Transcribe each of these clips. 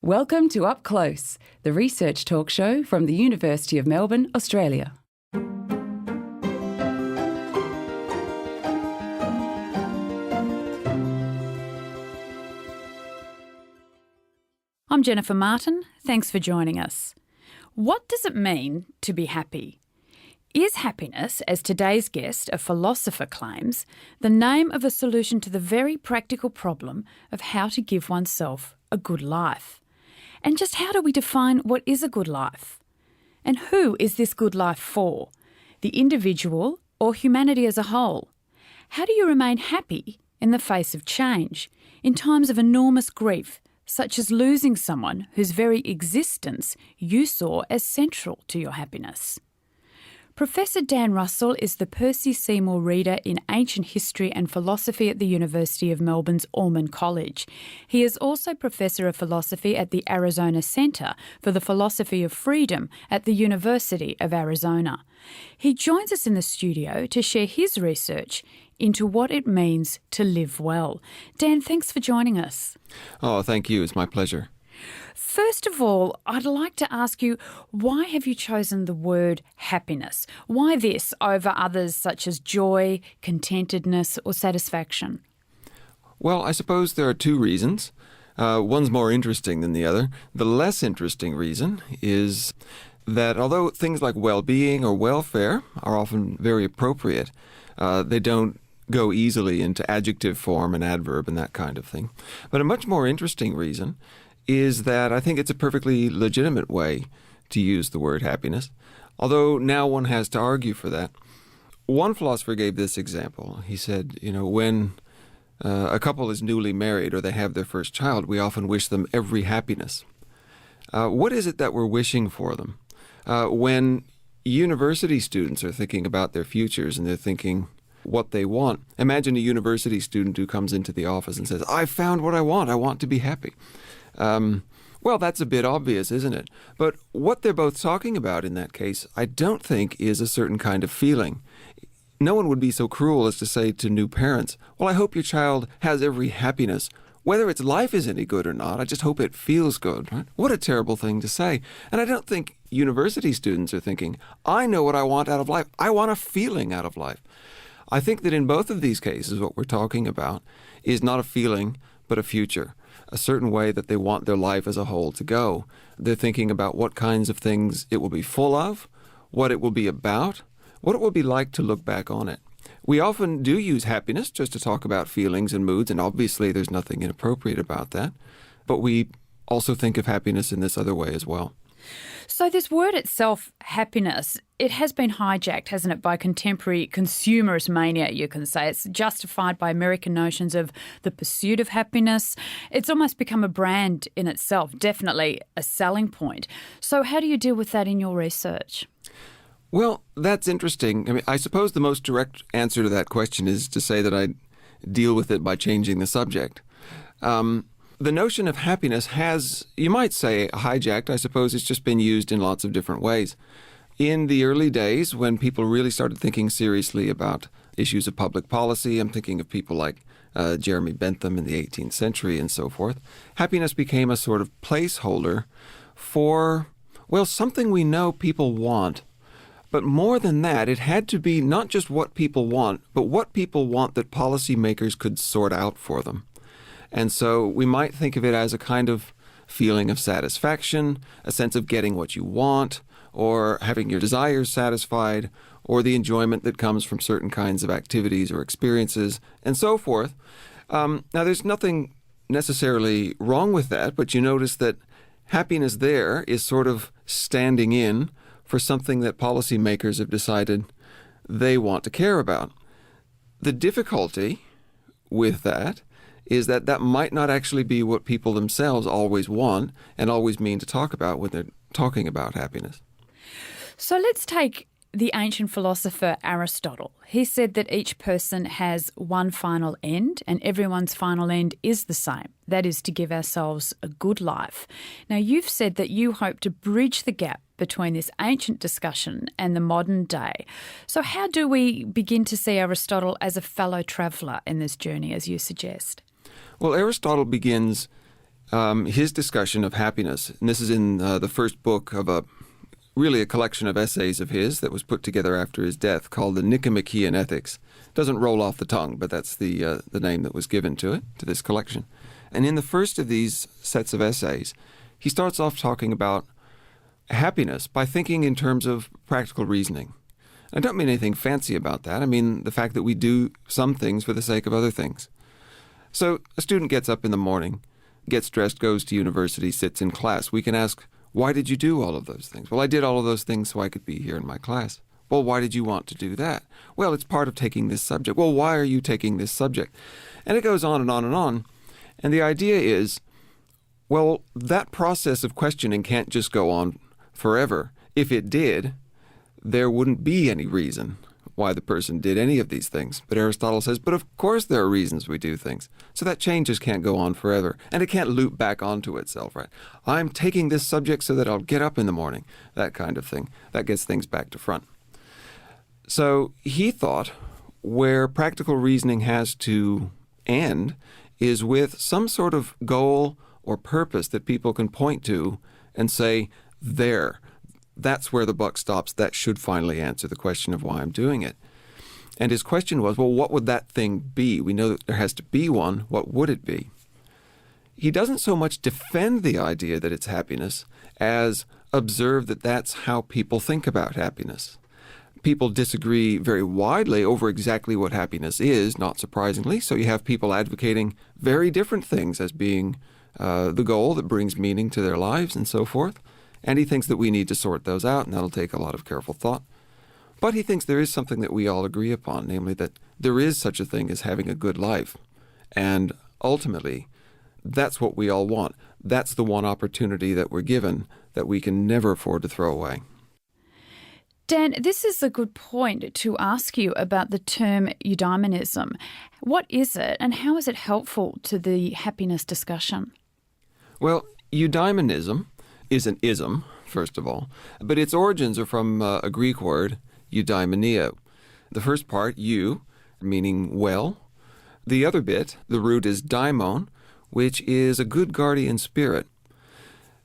Welcome to Up Close, the research talk show from the University of Melbourne, Australia. I'm Jennifer Martin. Thanks for joining us. What does it mean to be happy? Is happiness, as today's guest, a philosopher, claims, the name of a solution to the very practical problem of how to give oneself a good life? And just how do we define what is a good life? And who is this good life for? The individual or humanity as a whole? How do you remain happy in the face of change, in times of enormous grief, such as losing someone whose very existence you saw as central to your happiness? Professor Dan Russell is the Percy Seymour Reader in Ancient History and Philosophy at the University of Melbourne's Ormond College. He is also Professor of Philosophy at the Arizona Center for the Philosophy of Freedom at the University of Arizona. He joins us in the studio to share his research into what it means to live well. Dan, thanks for joining us. Oh, thank you. It's my pleasure. First of all, I'd like to ask you, why have you chosen the word happiness? Why this over others such as joy, contentedness or satisfaction? Well, I suppose there are two reasons. One's more interesting than the other. The less interesting reason is that although things like well-being or welfare are often very appropriate, they don't go easily into adjective form and adverb and that kind of thing. But a much more interesting reason is that I think it's a perfectly legitimate way to use the word happiness, although now one has to argue for that. One philosopher gave this example. He said, when a couple is newly married or they have their first child, we often wish them every happiness. What is it that we're wishing for them? When university students are thinking about their futures and they're thinking what they want, imagine a university student who comes into the office and says, I found what I want to be happy. Well, that's a bit obvious, isn't it? But what they're both talking about in that case, I don't think is a certain kind of feeling. No one would be so cruel as to say to new parents, well, I hope your child has every happiness. Whether its life is any good or not, I just hope it feels good. Right? What a terrible thing to say. And I don't think university students are thinking, I know what I want out of life. I want a feeling out of life. I think that in both of these cases, what we're talking about is not a feeling, but a future. A certain way that they want their life as a whole to go. They're thinking about what kinds of things it will be full of, what it will be about, what it will be like to look back on it. We often do use happiness just to talk about feelings and moods, and obviously there's nothing inappropriate about that. But we also think of happiness in this other way as well. So this word itself, happiness, it has been hijacked, hasn't it, by contemporary consumerist mania, you can say. It's justified by American notions of the pursuit of happiness. It's almost become a brand in itself, definitely a selling point. So how do you deal with that in your research? Well, that's interesting. I suppose the most direct answer to that question is to say that I deal with it by changing the subject. The notion of happiness has, you might say, hijacked. I suppose it's just been used in lots of different ways. In the early days, when people really started thinking seriously about issues of public policy, I'm thinking of people like Jeremy Bentham in the 18th century and so forth, happiness became a sort of placeholder for, well, something we know people want. But more than that, it had to be not just what people want, but what people want that policymakers could sort out for them. And so we might think of it as a kind of feeling of satisfaction, a sense of getting what you want, or having your desires satisfied, or the enjoyment that comes from certain kinds of activities or experiences, and so forth. Now, there's nothing necessarily wrong with that, but you notice that happiness there is sort of standing in for something that policymakers have decided they want to care about. The difficulty with that is that that might not actually be what people themselves always want and always mean to talk about when they're talking about happiness. So let's take the ancient philosopher Aristotle. He said that each person has one final end and everyone's final end is the same. That is to give ourselves a good life. Now, you've said that you hope to bridge the gap between this ancient discussion and the modern day. So how do we begin to see Aristotle as a fellow traveller in this journey, as you suggest? Well, Aristotle begins his discussion of happiness, and this is in the first book of a collection of essays of his that was put together after his death called the Nicomachean Ethics. Doesn't roll off the tongue, but that's the name that was given to this collection. And in the first of these sets of essays, he starts off talking about happiness by thinking in terms of practical reasoning. I don't mean anything fancy about that. I mean the fact that we do some things for the sake of other things. So a student gets up in the morning, gets dressed, goes to university, sits in class. We can ask, why did you do all of those things? Well, I did all of those things so I could be here in my class. Well, why did you want to do that? Well, it's part of taking this subject. Well, why are you taking this subject? And it goes on and on and on. And the idea is, well, that process of questioning can't just go on forever. If it did, there wouldn't be any reason why the person did any of these things. But Aristotle says, but of course there are reasons we do things. So that change just can't go on forever. And it can't loop back onto itself, right? I'm taking this subject so that I'll get up in the morning, that kind of thing. That gets things back to front. So he thought where practical reasoning has to end is with some sort of goal or purpose that people can point to and say, that's where the buck stops. That should finally answer the question of why I'm doing it. And his question was, well, what would that thing be? We know that there has to be one. What would it be? He doesn't so much defend the idea that it's happiness as observe that that's how people think about happiness. People disagree very widely over exactly what happiness is, not surprisingly. So you have people advocating very different things as being the goal that brings meaning to their lives and so forth. And he thinks that we need to sort those out, and that'll take a lot of careful thought. But he thinks there is something that we all agree upon, namely that there is such a thing as having a good life. And ultimately, that's what we all want. That's the one opportunity that we're given that we can never afford to throw away. Dan, this is a good point to ask you about the term eudaimonism. What is it, and how is it helpful to the happiness discussion? Well, eudaimonism is an ism, first of all, but its origins are from a Greek word, eudaimonia. The first part, eu, meaning well. The other bit, the root is daimon, which is a good guardian spirit.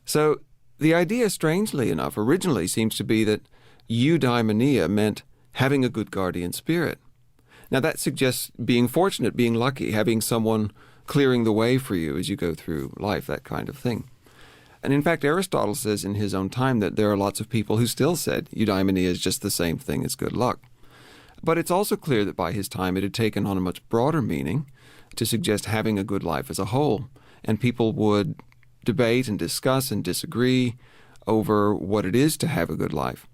So the idea, strangely enough, originally seems to be that eudaimonia meant having a good guardian spirit. Now that suggests being fortunate, being lucky, having someone clearing the way for you as you go through life, that kind of thing. And in fact, Aristotle says in his own time that there are lots of people who still said eudaimonia is just the same thing as good luck. But it's also clear that by his time it had taken on a much broader meaning to suggest having a good life as a whole. And people would debate and discuss and disagree over what it is to have a good life.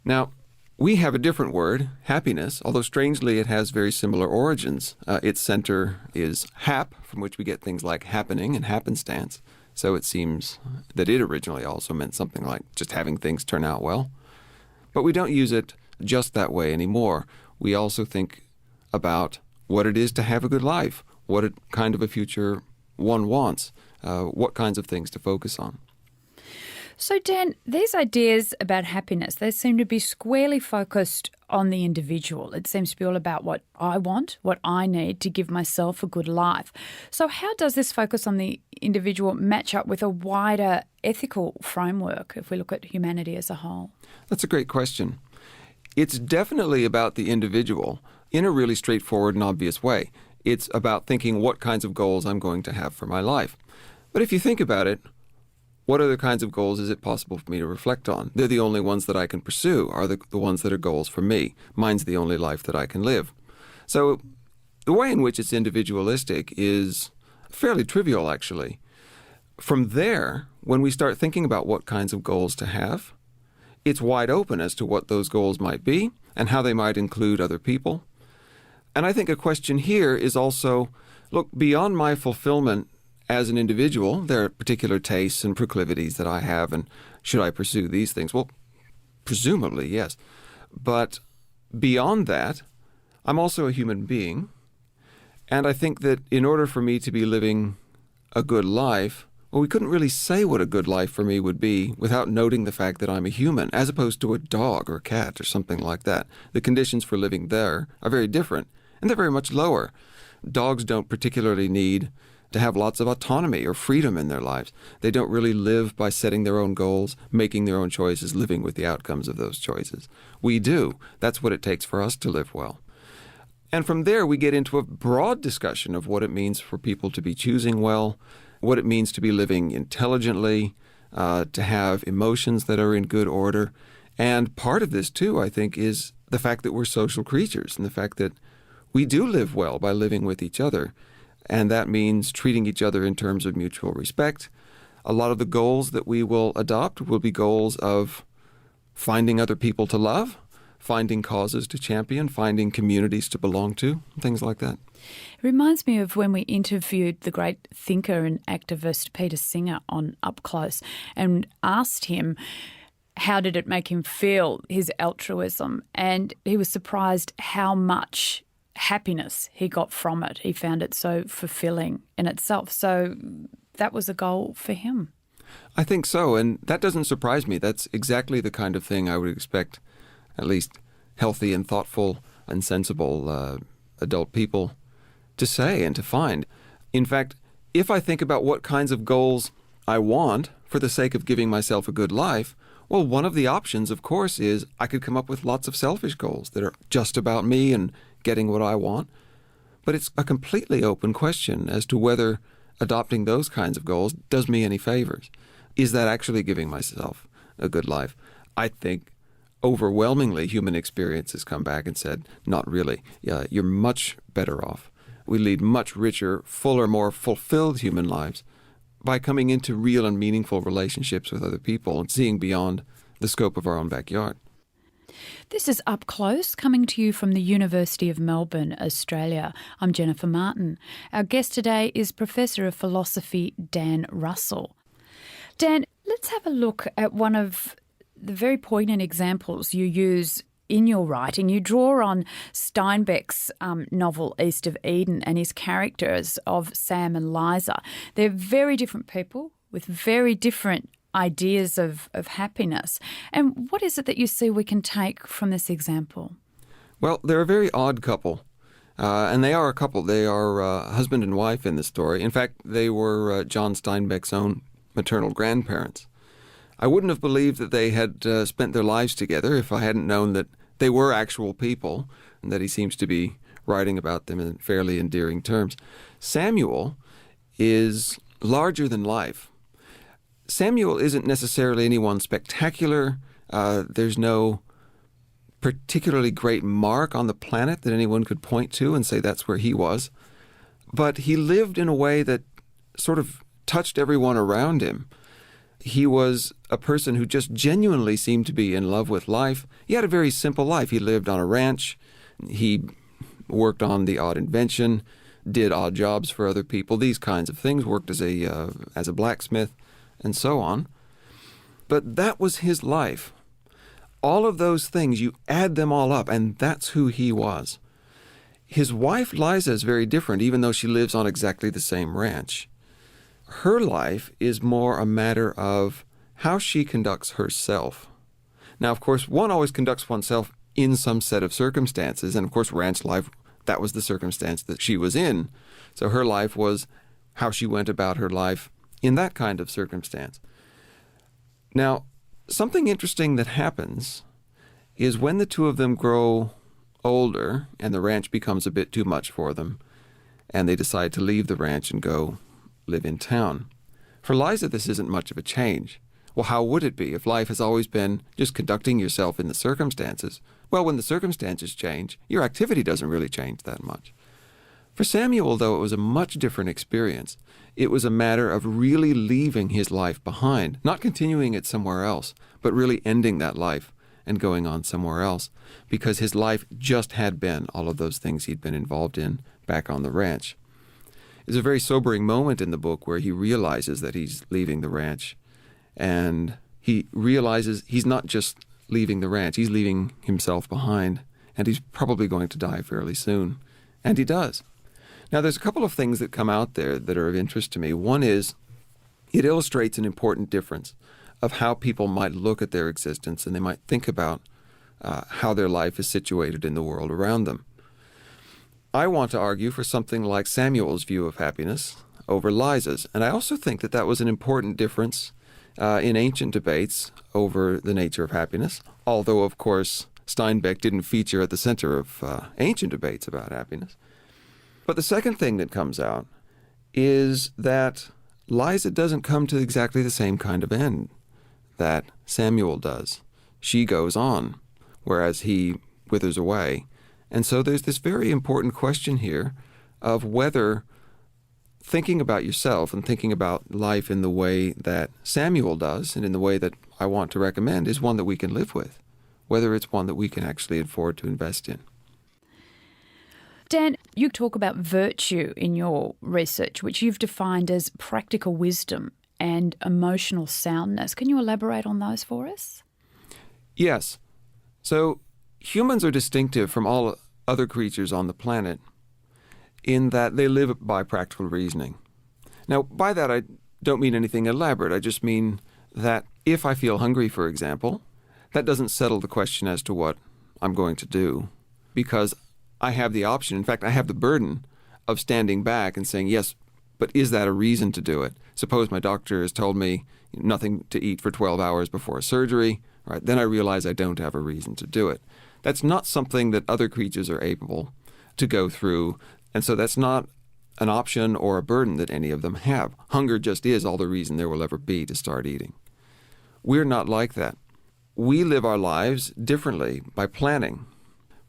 Now, we have a different word, happiness, although strangely it has very similar origins. Its center is hap, from which we get things like happening and happenstance. So it seems that it originally also meant something like just having things turn out well. But we don't use it just that way anymore. We also think about what it is to have a good life, what kind of a future one wants, what kinds of things to focus on. So, Dan, these ideas about happiness, they seem to be squarely focused on the individual. It seems to be all about what I want, what I need to give myself a good life. So how does this focus on the individual match up with a wider ethical framework if we look at humanity as a whole? That's a great question. It's definitely about the individual in a really straightforward and obvious way. It's about thinking what kinds of goals I'm going to have for my life. But if you think about it, what other kinds of goals is it possible for me to reflect on? They're the only ones that I can pursue, are the ones that are goals for me. Mine's the only life that I can live. So the way in which it's individualistic is fairly trivial, actually. From there, when we start thinking about what kinds of goals to have, it's wide open as to what those goals might be and how they might include other people. And I think a question here is also, look, beyond my fulfillment as an individual, there are particular tastes and proclivities that I have, and should I pursue these things? Well, presumably, yes. But beyond that, I'm also a human being, and I think that in order for me to be living a good life, well, we couldn't really say what a good life for me would be without noting the fact that I'm a human, as opposed to a dog or a cat or something like that. The conditions for living there are very different, and they're very much lower. Dogs don't particularly need to have lots of autonomy or freedom in their lives. They don't really live by setting their own goals, making their own choices, living with the outcomes of those choices. We do. That's what it takes for us to live well. And from there, we get into a broad discussion of what it means for people to be choosing well, what it means to be living intelligently, to have emotions that are in good order. And part of this, too, I think, is the fact that we're social creatures and the fact that we do live well by living with each other. And that means treating each other in terms of mutual respect. A lot of the goals that we will adopt will be goals of finding other people to love, finding causes to champion, finding communities to belong to, things like that. It reminds me of when we interviewed the great thinker and activist Peter Singer on Up Close and asked him how did it make him feel, his altruism, and he was surprised how much happiness he got from it. He found it so fulfilling in itself. So that was a goal for him. I think so, and that doesn't surprise me. That's exactly the kind of thing I would expect at least healthy and thoughtful and sensible adult people to say and to find. In fact, if I think about what kinds of goals I want for the sake of giving myself a good life, well, one of the options, of course, is I could come up with lots of selfish goals that are just about me and getting what I want. But it's a completely open question as to whether adopting those kinds of goals does me any favors. Is that actually giving myself a good life? I think overwhelmingly human experience has come back and said, not really. Yeah, you're much better off. We lead much richer, fuller, more fulfilled human lives by coming into real and meaningful relationships with other people and seeing beyond the scope of our own backyard. This is Up Close, coming to you from the University of Melbourne, Australia. I'm Jennifer Martin. Our guest today is Professor of Philosophy Dan Russell. Dan, let's have a look at one of the very poignant examples you use in your writing. You draw on Steinbeck's novel East of Eden and his characters of Sam and Liza. They're very different people with very different ideas of happiness. And what is it that you see we can take from this example? Well, they're a very odd couple. And they are a couple. They are husband and wife in the story. In fact, they were John Steinbeck's own maternal grandparents. I wouldn't have believed that they had spent their lives together if I hadn't known that they were actual people and that he seems to be writing about them in fairly endearing terms. Samuel is larger than life. Samuel isn't necessarily anyone spectacular. There's no particularly great mark on the planet that anyone could point to and say that's where he was. But he lived in a way that sort of touched everyone around him. He was a person who just genuinely seemed to be in love with life. He had a very simple life. He lived on a ranch. He worked on the odd invention, did odd jobs for other people, these kinds of things, worked as a blacksmith, and so on. But that was his life. All of those things, you add them all up, and that's who he was. His wife, Liza, is very different, even though she lives on exactly the same ranch. Her life is more a matter of how she conducts herself. Now, of course, one always conducts oneself in some set of circumstances, and of course, ranch life, that was the circumstance that she was in. So her life was how she went about her life in that kind of circumstance. Now, something interesting that happens is when the two of them grow older and the ranch becomes a bit too much for them, and they decide to leave the ranch and go live in town. For Liza, this isn't much of a change. Well, how would it be if life has always been just conducting yourself in the circumstances? Well, when the circumstances change, your activity doesn't really change that much. For Samuel, though, it was a much different experience. It was a matter of really leaving his life behind, not continuing it somewhere else, but really ending that life and going on somewhere else, because his life just had been all of those things he'd been involved in back on the ranch. There's a very sobering moment in the book where he realizes that he's leaving the ranch, and he realizes he's not just leaving the ranch, he's leaving himself behind, and he's probably going to die fairly soon. And he does. Now, there's a couple of things that come out there that are of interest to me. One is it illustrates an important difference of how people might look at their existence, and they might think about how their life is situated in the world around them. I want to argue for something like Samuel's view of happiness. over Liza's. And I also think that that was an important difference in ancient debates over the nature of happiness, although, of course, Steinbeck didn't feature at the center of ancient debates about happiness. But the second thing that comes out is that Liza doesn't come to exactly the same kind of end that Samuel does. She goes on, whereas he withers away. And so there's this very important question here of whether thinking about yourself and thinking about life in the way that Samuel does and in the way that I want to recommend is one that we can live with, whether it's one that we can actually afford to invest in. Dan, you talk about virtue in your research, which you've defined as practical wisdom and emotional soundness. Can you elaborate on those for us? Yes. So humans are distinctive from all other creatures on the planet in that they live by practical reasoning. Now, by that, I don't mean anything elaborate. I just mean that if I feel hungry, for example, that doesn't settle the question as to what I'm going to do, because I have the option. In fact, I have the burden of standing back and saying, yes, but is that a reason to do it? Suppose my doctor has told me nothing to eat for 12 hours before surgery, right? Then I realize I don't have a reason to do it. That's not something that other creatures are able to go through, and so that's not an option or a burden that any of them have. Hunger just is all the reason there will ever be to start eating. We're not like that. We live our lives differently by planning,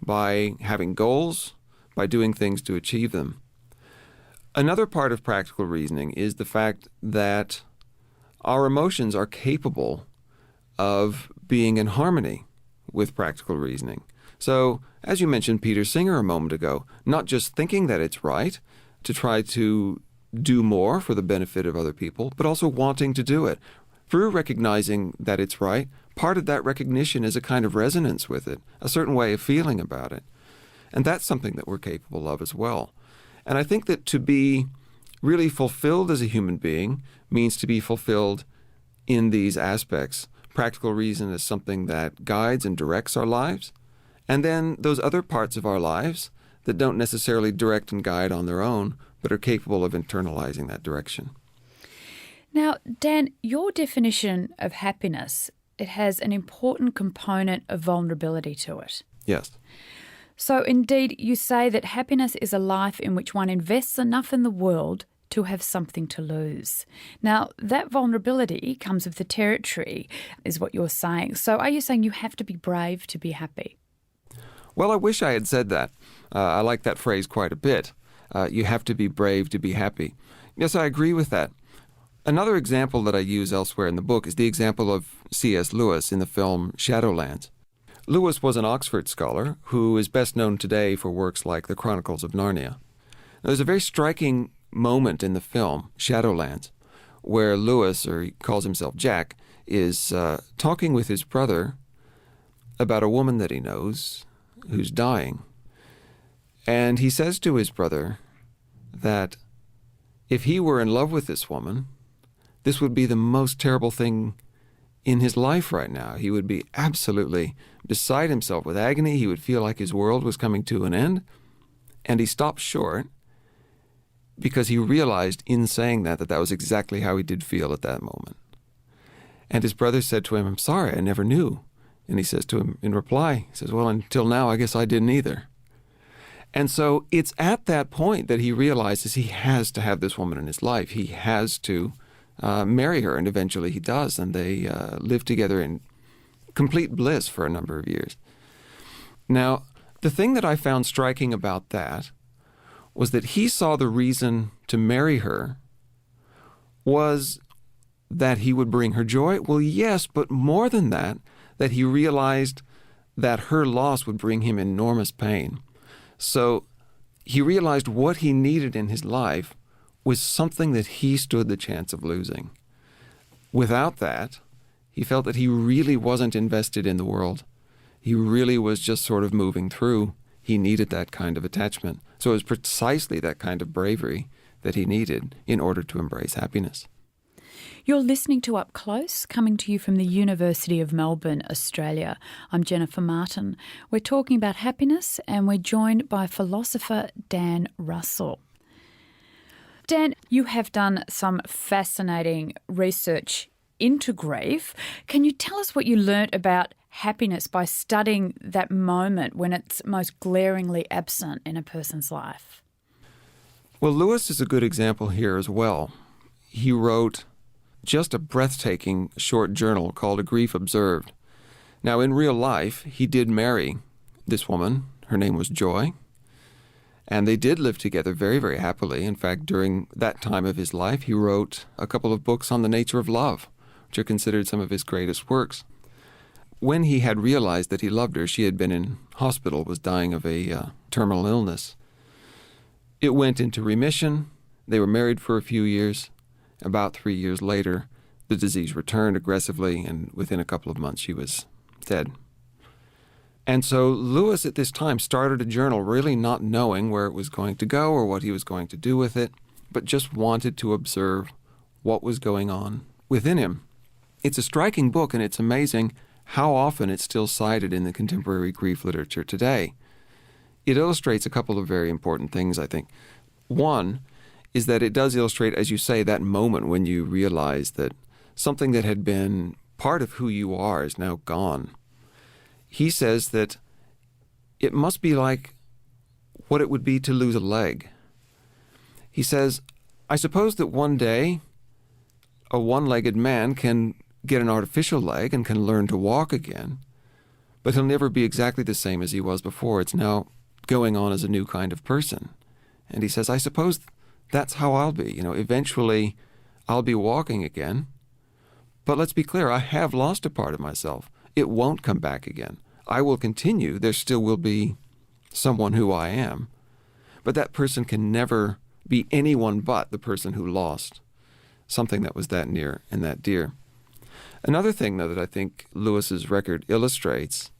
by having goals, by doing things to achieve them. Another part of practical reasoning is the fact that our emotions are capable of being in harmony with practical reasoning. So, as you mentioned Peter Singer a moment ago, not just thinking that it's right to try to do more for the benefit of other people, but also wanting to do it. Through recognizing that it's right, part of that recognition is a kind of resonance with it, a certain way of feeling about it. And that's something that we're capable of as well. And I think that to be really fulfilled as a human being means to be fulfilled in these aspects. Practical reason is something that guides and directs our lives. And then those other parts of our lives that don't necessarily direct and guide on their own, but are capable of internalizing that direction. Now, Dan, your definition of happiness, it has an important component of vulnerability to it. Yes. So indeed, you say that happiness is a life in which one invests enough in the world to have something to lose. Now, that vulnerability comes with the territory, is what you're saying. So are you saying you have to be brave to be happy? Well, I wish I had said that. I like that phrase quite a bit. You have to be brave to be happy. Yes, I agree with that. Another example that I use elsewhere in the book is the example of C.S. Lewis in the film Shadowlands. Lewis was an Oxford scholar who is best known today for works like The Chronicles of Narnia. Now, there's a very striking moment in the film Shadowlands where Lewis, or he calls himself Jack, is talking with his brother about a woman that he knows who's dying. And he says to his brother that if he were in love with this woman, this would be the most terrible thing in his life right now. He would be absolutely beside himself with agony. He would feel like his world was coming to an end. And he stopped short because he realized in saying that that was exactly how he did feel at that moment. And his brother said to him, "I'm sorry, I never knew." And he says to him in reply, he says, "Well, until now, I guess I didn't either." And so it's at that point that he realizes he has to have this woman in his life. He has to marry her, and eventually he does, and they live together in complete bliss for a number of years. Now, the thing that I found striking about that was that he saw the reason to marry her was that he would bring her joy. Well, yes, but more than that, that he realized that her loss would bring him enormous pain. So he realized what he needed in his life was something that he stood the chance of losing. Without that, he felt that he really wasn't invested in the world. He really was just sort of moving through. He needed that kind of attachment. So it was precisely that kind of bravery that he needed in order to embrace happiness. You're listening to Up Close, coming to you from the University of Melbourne, Australia. I'm Jennifer Martin. We're talking about happiness, and we're joined by philosopher Dan Russell. Dan, you have done some fascinating research into grief. Can you tell us what you learnt about happiness by studying that moment when it's most glaringly absent in a person's life? Well, Lewis is a good example here as well. He wrote just a breathtaking short journal called A Grief Observed. Now, in real life, he did marry this woman. Her name was Joy. And they did live together very, very happily. In fact, during that time of his life, he wrote a couple of books on the nature of love, which are considered some of his greatest works. When he had realized that he loved her, she had been in hospital, was dying of a terminal illness. It went into remission. They were married for a few years. About 3 years later, the disease returned aggressively, and within a couple of months, she was dead. And so Lewis at this time started a journal really not knowing where it was going to go or what he was going to do with it, but just wanted to observe what was going on within him. It's a striking book, and it's amazing how often it's still cited in the contemporary grief literature today. It illustrates a couple of very important things, I think. One is that it does illustrate, as you say, that moment when you realize that something that had been part of who you are is now gone. He says that it must be like what it would be to lose a leg. He says, I suppose that one day a one-legged man can get an artificial leg and can learn to walk again, but he'll never be exactly the same as he was before. It's now going on as a new kind of person. And he says, I suppose that's how I'll be. Eventually I'll be walking again. But let's be clear, I have lost a part of myself. It won't come back again. I will continue. There still will be someone who I am. But that person can never be anyone but the person who lost something that was that near and that dear. Another thing, though, that I think Lewis's record illustrates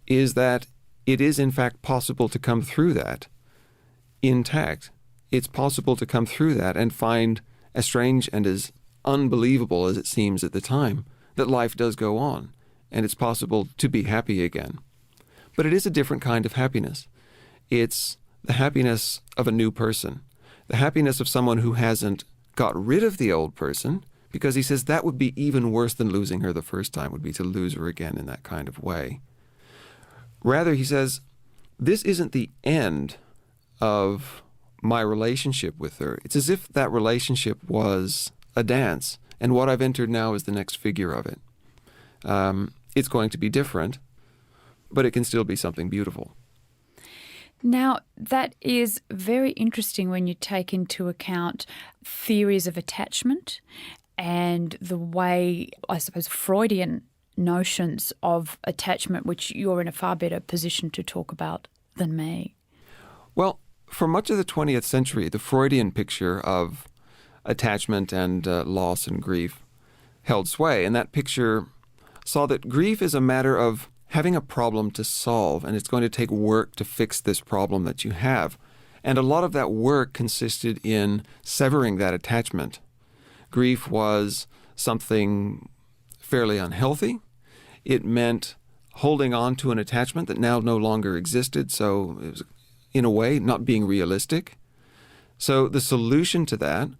is that it is, in fact, possible to come through that intact. It's possible to come through that and find, as strange and as unbelievable as it seems at the time, that life does go on, and it's possible to be happy again. But it is a different kind of happiness. It's the happiness of a new person, the happiness of someone who hasn't got rid of the old person, because he says that would be even worse than losing her the first time, would be to lose her again in that kind of way. Rather, he says, this isn't the end of my relationship with her. It's as if that relationship was a dance, and what I've entered now is the next figure of it. It's going to be different, but it can still be something beautiful. Now, that is very interesting when you take into account theories of attachment and the way, I suppose, Freudian notions of attachment, which you're in a far better position to talk about than me. Well, for much of the 20th century, the Freudian picture of attachment and loss and grief held sway, and that picture saw that grief is a matter of having a problem to solve, and it's going to take work to fix this problem that you have. And a lot of that work consisted in severing that attachment. Grief was something fairly unhealthy. It meant holding on to an attachment that now no longer existed, so it was, in a way, not being realistic. So the solution to that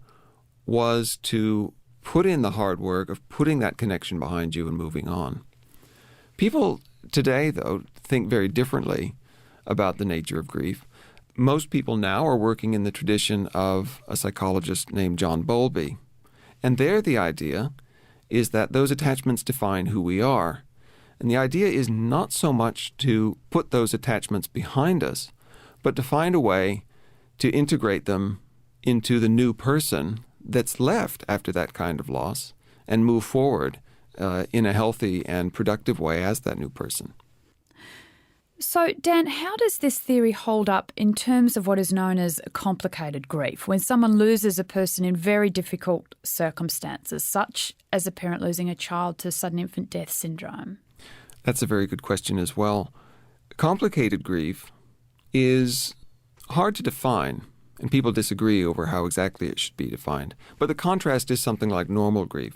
was to put in the hard work of putting that connection behind you and moving on. People today, though, think very differently about the nature of grief. Most people now are working in the tradition of a psychologist named John Bowlby. And there the idea is that those attachments define who we are. And the idea is not so much to put those attachments behind us, but to find a way to integrate them into the new person that's left after that kind of loss and move forward in a healthy and productive way as that new person. So, Dan, how does this theory hold up in terms of what is known as complicated grief, when someone loses a person in very difficult circumstances, such as a parent losing a child to sudden infant death syndrome? That's a very good question as well. Complicated grief is hard to define, and people disagree over how exactly it should be defined. But the contrast is something like normal grief.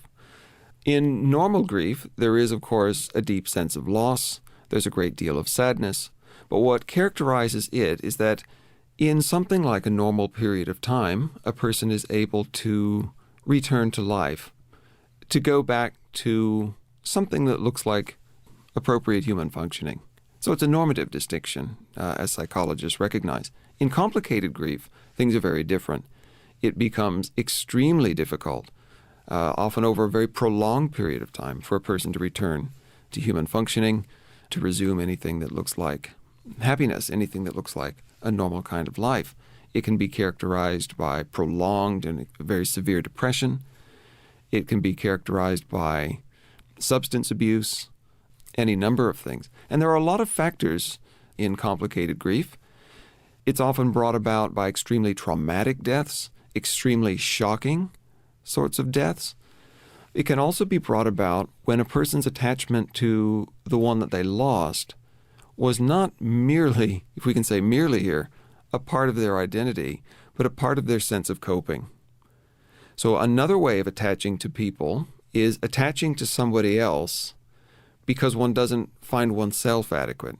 In normal grief, there is, of course, a deep sense of loss. There's a great deal of sadness. But what characterizes it is that in something like a normal period of time, a person is able to return to life, to go back to something that looks like appropriate human functioning. So it's a normative distinction, as psychologists recognize. In complicated grief, things are very different. It becomes extremely difficult, often over a very prolonged period of time, for a person to return to human functioning, to resume anything that looks like happiness, anything that looks like a normal kind of life. It can be characterized by prolonged and very severe depression. It can be characterized by substance abuse, any number of things. And there are a lot of factors in complicated grief. It's often brought about by extremely traumatic deaths, extremely shocking sorts of deaths. It can also be brought about when a person's attachment to the one that they lost was not merely, if we can say merely here, a part of their identity, but a part of their sense of coping. So another way of attaching to people is attaching to somebody else because one doesn't find oneself adequate.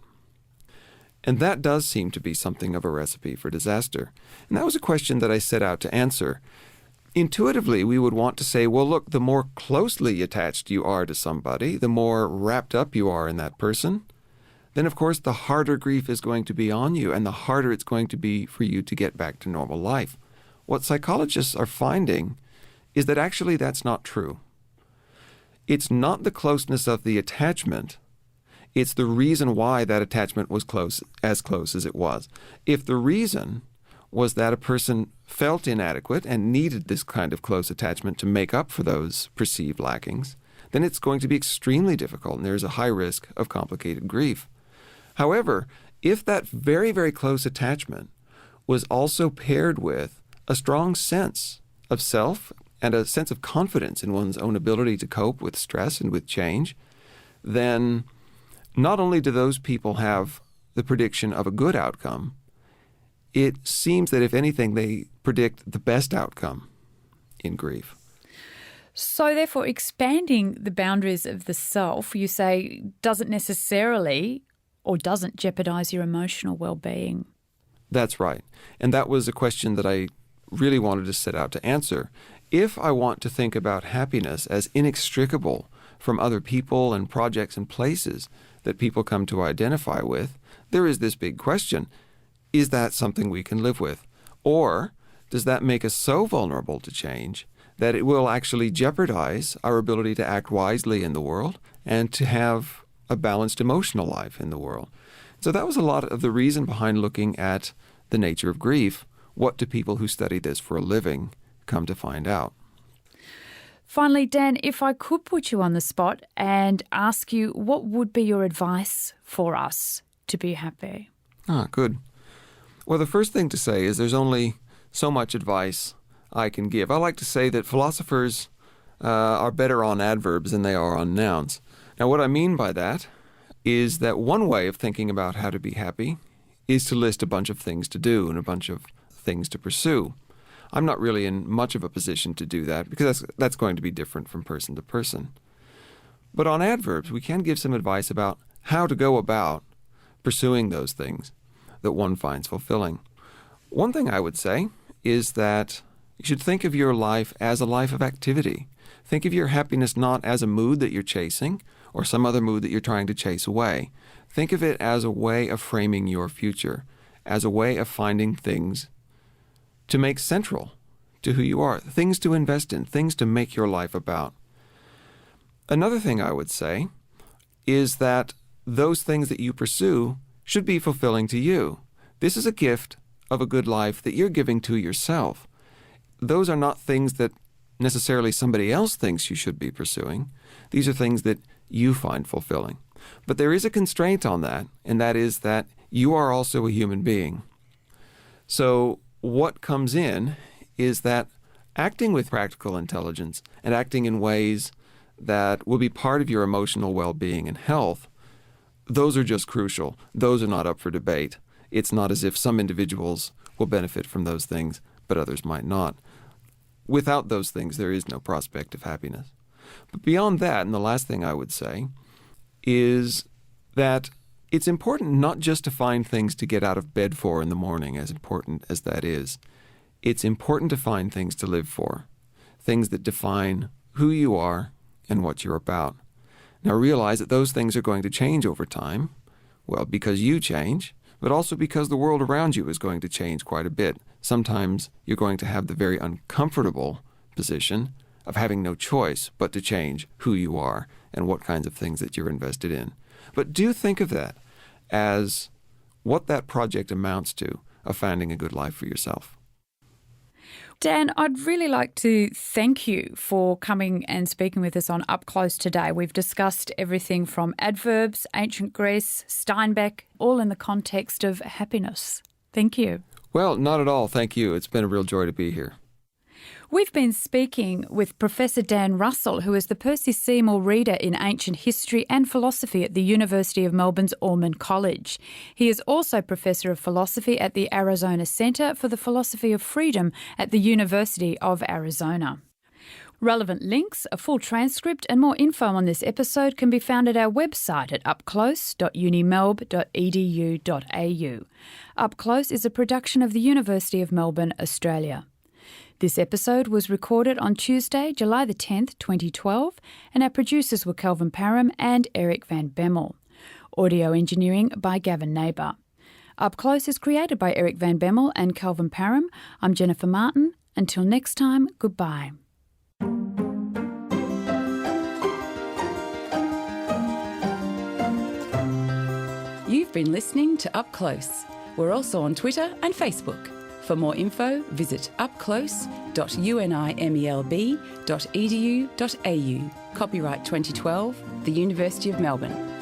And that does seem to be something of a recipe for disaster. And that was a question that I set out to answer. Intuitively, we would want to say, well, look, the more closely attached you are to somebody, the more wrapped up you are in that person, then of course the harder grief is going to be on you and the harder it's going to be for you to get back to normal life. What psychologists are finding is that actually that's not true. It's not the closeness of the attachment. It's the reason why that attachment was close as it was. If the reason was that a person felt inadequate and needed this kind of close attachment to make up for those perceived lackings, then it's going to be extremely difficult and there's a high risk of complicated grief. However, if that very, very close attachment was also paired with a strong sense of self and a sense of confidence in one's own ability to cope with stress and with change, then not only do those people have the prediction of a good outcome, it seems that if anything, they predict the best outcome in grief. So therefore, expanding the boundaries of the self, you say, doesn't necessarily or doesn't jeopardize your emotional well-being. That's right. And that was a question that I really wanted to set out to answer. If I want to think about happiness as inextricable from other people and projects and places that people come to identify with, there is this big question. Is that something we can live with? Or does that make us so vulnerable to change that it will actually jeopardize our ability to act wisely in the world and to have a balanced emotional life in the world? So that was a lot of the reason behind looking at the nature of grief. What do people who study this for a living come to find out? Finally, Dan, if I could put you on the spot and ask you, what would be your advice for us to be happy? Good. Well, the first thing to say is there's only so much advice I can give. I like to say that philosophers are better on adverbs than they are on nouns. Now, what I mean by that is that one way of thinking about how to be happy is to list a bunch of things to do and a bunch of things to pursue. I'm not really in much of a position to do that because that's going to be different from person to person. But on adverbs, we can give some advice about how to go about pursuing those things that one finds fulfilling. One thing I would say is that you should think of your life as a life of activity. Think of your happiness not as a mood that you're chasing or some other mood that you're trying to chase away. Think of it as a way of framing your future, as a way of finding things to make central to who you are, things to invest in, things to make your life about. Another thing I would say is that those things that you pursue should be fulfilling to you. This is a gift of a good life that you're giving to yourself. Those are not things that necessarily somebody else thinks you should be pursuing. These are things that you find fulfilling. But there is a constraint on that, and that is that you are also a human being. So what comes in is that acting with practical intelligence and acting in ways that will be part of your emotional well-being and health, those are just crucial. Those are not up for debate. It's not as if some individuals will benefit from those things, but others might not. Without those things, there is no prospect of happiness. But beyond that, and the last thing I would say, is that it's important not just to find things to get out of bed for in the morning, as important as that is. It's important to find things to live for, things that define who you are and what you're about. Now realize that those things are going to change over time, well, because you change, but also because the world around you is going to change quite a bit. Sometimes you're going to have the very uncomfortable position of having no choice but to change who you are and what kinds of things that you're invested in. But do think of that as what that project amounts to, of finding a good life for yourself. Dan, I'd really like to thank you for coming and speaking with us on Up Close today. We've discussed everything from adverbs, ancient Greece, Steinbeck, all in the context of happiness. Thank you. Well, not at all. Thank you. It's been a real joy to be here. We've been speaking with Professor Dan Russell, who is the Percy Seymour Reader in Ancient History and Philosophy at the University of Melbourne's Ormond College. He is also Professor of Philosophy at the Arizona Center for the Philosophy of Freedom at the University of Arizona. Relevant links, a full transcript and more info on this episode can be found at our website at upclose.unimelb.edu.au. Up Close is a production of the University of Melbourne, Australia. This episode was recorded on Tuesday, July the 10th, 2012, and our producers were Kelvin Parham and Eric Van Bemmel. Audio engineering by Gavin Neighbour. Up Close is created by Eric Van Bemmel and Kelvin Parham. I'm Jennifer Martin. Until next time, goodbye. You've been listening to Up Close. We're also on Twitter and Facebook. For more info, visit upclose.unimelb.edu.au. Copyright 2012, The University of Melbourne.